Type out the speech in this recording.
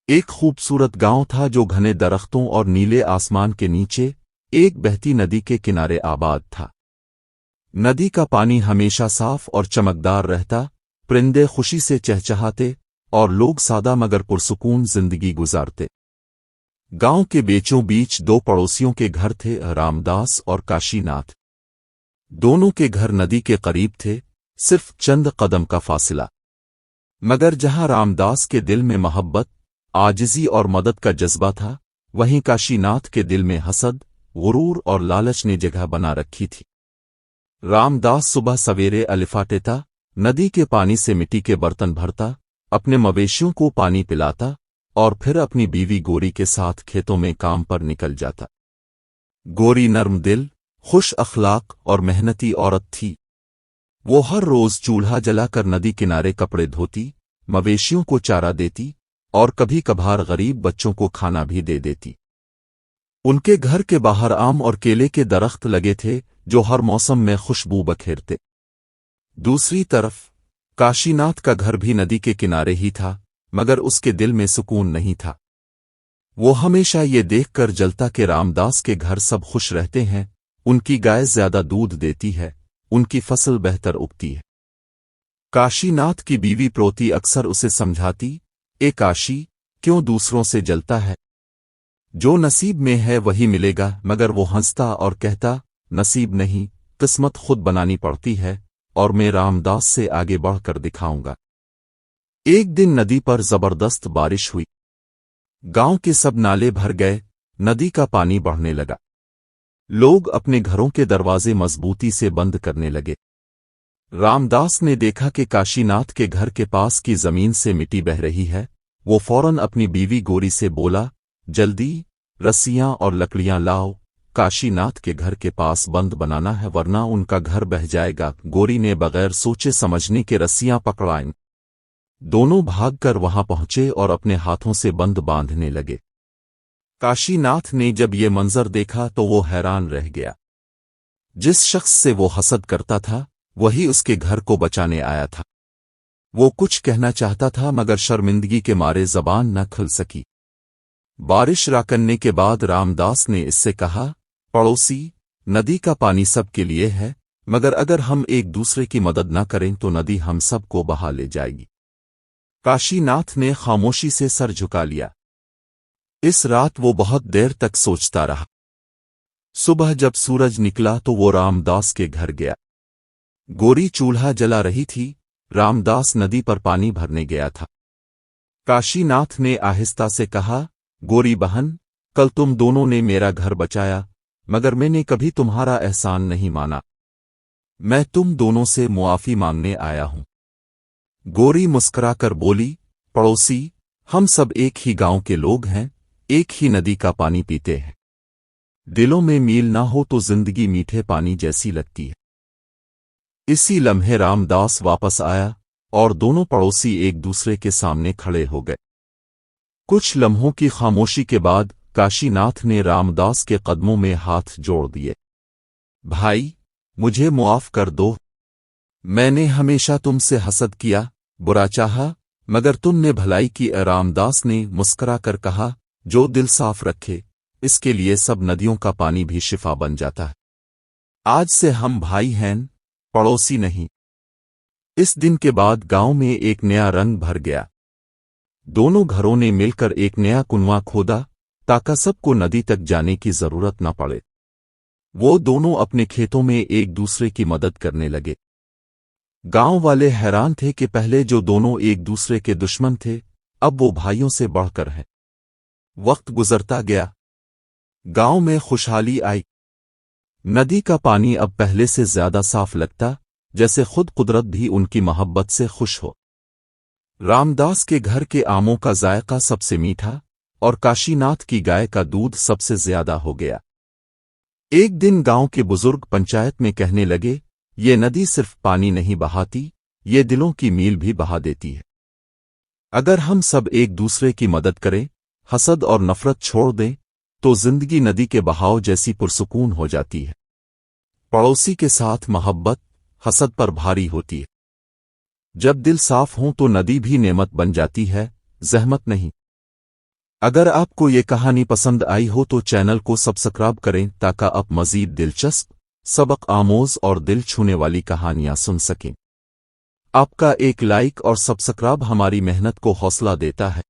ایک خوبصورت گاؤں تھا جو گھنے درختوں اور نیلے آسمان کے نیچے ایک بہتی ندی کے کنارے آباد تھا۔ ندی کا پانی ہمیشہ صاف اور چمکدار رہتا، پرندے خوشی سے چہچہاتے اور لوگ سادہ مگر پرسکون زندگی گزارتے۔ گاؤں کے بیچوں بیچ دو پڑوسیوں کے گھر تھے، رام داس اور کاشی ناتھ۔ دونوں کے گھر ندی کے قریب تھے، صرف چند قدم کا فاصلہ۔ مگر جہاں رام داس کے دل میں محبت، عاجزی اور مدد کا جذبہ تھا، وہیں کاشی ناتھ کے دل میں حسد، غرور اور لالچ نے جگہ بنا رکھی تھی۔ رام داس صبح سویرے الفاٹیتا، ندی کے پانی سے مٹی کے برتن بھرتا، اپنے مویشیوں کو پانی پلاتا اور پھر اپنی بیوی گوری کے ساتھ کھیتوں میں کام پر نکل جاتا۔ گوری نرم دل، خوش اخلاق اور محنتی عورت تھی۔ وہ ہر روز چولہا جلا کر ندی کنارے کپڑے دھوتی، مویشیوں کو چارہ دیتی اور کبھی کبھار غریب بچوں کو کھانا بھی دے دیتی۔ ان کے گھر کے باہر آم اور کیلے کے درخت لگے تھے جو ہر موسم میں خوشبو بکھیرتے۔ دوسری طرف کاشی ناتھ کا گھر بھی ندی کے کنارے ہی تھا، مگر اس کے دل میں سکون نہیں تھا۔ وہ ہمیشہ یہ دیکھ کر جلتا کہ رام داس کے گھر سب خوش رہتے ہیں، ان کی گائے زیادہ دودھ دیتی ہے، ان کی فصل بہتر اگتی ہے۔ کاشی ناتھ کی بیوی پروتی اکثر اسے سمجھاتی، اے کاشی، کیوں دوسروں سے جلتا ہے؟ جو نصیب میں ہے وہی ملے گا، مگر وہ ہنستا اور کہتا، نصیب نہیں، قسمت خود بنانی پڑتی ہے، اور میں رام داس سے آگے بڑھ کر دکھاؤں گا۔ ایک دن ندی پر زبردست بارش ہوئی۔ گاؤں کے سب نالے بھر گئے، ندی کا پانی بڑھنے لگا۔ لوگ اپنے گھروں کے دروازے مضبوطی سے بند کرنے لگے۔ رام داس نے دیکھا کہ کاشی ناتھ کے گھر کے پاس کی زمین سے مٹی بہہ رہی ہے۔ وہ فوراً اپنی بیوی گوری سے بولا، جلدی رسیاں اور لکڑیاں لاؤ، کاشی ناتھ کے گھر کے پاس بند بنانا ہے ورنہ ان کا گھر بہہ جائے گا۔ گوری نے بغیر سوچے سمجھنے کے رسیاں پکڑائیں۔ دونوں بھاگ کر وہاں پہنچے اور اپنے ہاتھوں سے بند باندھنے لگے۔ کاشی ناتھ نے جب یہ منظر دیکھا تو وہ حیران رہ گیا۔ جس شخص سے وہ حسد کرتا تھا، وہی اس کے گھر کو بچانے آیا تھا۔ وہ کچھ کہنا چاہتا تھا مگر شرمندگی کے مارے زبان نہ کھل سکی۔ بارش راکننے کے بعد رام داس نے اس سے کہا، پڑوسی، ندی کا پانی سب کے لیے ہے، مگر اگر ہم ایک دوسرے کی مدد نہ کریں تو ندی ہم سب کو بہا لے جائے گی۔ کاشی ناتھ نے خاموشی سے سر جھکا لیا۔ اس رات وہ بہت دیر تک سوچتا رہا۔ صبح جب سورج نکلا تو وہ رام داس کے گھر گیا۔ گوری چولہا جلا رہی تھی، رام داس ندی پر پانی بھرنے گیا تھا۔ کاشی ناتھ نے آہستہ سے کہا، گوری بہن، کل تم دونوں نے میرا گھر بچایا، مگر میں نے کبھی تمہارا احسان نہیں مانا۔ میں تم دونوں سے معافی مانگنے آیا ہوں۔ گوری مسکرا کر بولی، پڑوسی، ہم سب ایک ہی گاؤں کے لوگ ہیں، ایک ہی ندی کا پانی پیتے ہیں۔ دلوں میں میل نہ ہو تو زندگی میٹھے پانی جیسی لگتی ہے۔ اسی لمحے رام داس واپس آیا اور دونوں پڑوسی ایک دوسرے کے سامنے کھڑے ہو گئے۔ کچھ لمحوں کی خاموشی کے بعد کاشی ناتھ نے رام داس کے قدموں میں ہاتھ جوڑ دیے۔ بھائی، مجھے معاف کر دو۔ میں نے ہمیشہ تم سے حسد کیا، برا چاہا، مگر تم نے بھلائی کی۔ رام داس نے مسکرا کر کہا، جو دل صاف رکھے، اس کے لیے سب ندیوں کا پانی بھی شفا بن جاتا ہے۔ آج سے ہم بھائی ہیں، پڑوسی نہیں۔ اس دن کے بعد گاؤں میں ایک نیا رنگ بھر گیا۔ دونوں گھروں نے مل کر ایک نیا کنواں کھودا تاکہ سب کو ندی تک جانے کی ضرورت نہ پڑے۔ وہ دونوں اپنے کھیتوں میں ایک دوسرے کی مدد کرنے لگے۔ گاؤں والے حیران تھے کہ پہلے جو دونوں ایک دوسرے کے دشمن تھے، اب وہ بھائیوں سے بڑھ کر ہیں۔ وقت گزرتا گیا، گاؤں میں خوشحالی آئی۔ ندی کا پانی اب پہلے سے زیادہ صاف لگتا، جیسے خود قدرت بھی ان کی محبت سے خوش ہو۔ رام داس کے گھر کے آموں کا ذائقہ سب سے میٹھا، اور کاشی ناتھ کی گائے کا دودھ سب سے زیادہ ہو گیا۔ ایک دن گاؤں کے بزرگ پنچایت میں کہنے لگے، یہ ندی صرف پانی نہیں بہاتی، یہ دلوں کی میل بھی بہا دیتی ہے۔ اگر ہم سب ایک دوسرے کی مدد کریں، حسد اور نفرت چھوڑ دیں، تو زندگی ندی کے بہاؤ جیسی پرسکون ہو جاتی ہے۔ پڑوسی کے ساتھ محبت حسد پر بھاری ہوتی ہے۔ جب دل صاف ہوں تو ندی بھی نعمت بن جاتی ہے، زحمت نہیں۔ اگر آپ کو یہ کہانی پسند آئی ہو تو چینل کو سبسکرائب کریں تاکہ آپ مزید دلچسپ، سبق آموز اور دل چھونے والی کہانیاں سن سکیں۔ آپ کا ایک لائک اور سبسکرائب ہماری محنت کو حوصلہ دیتا ہے۔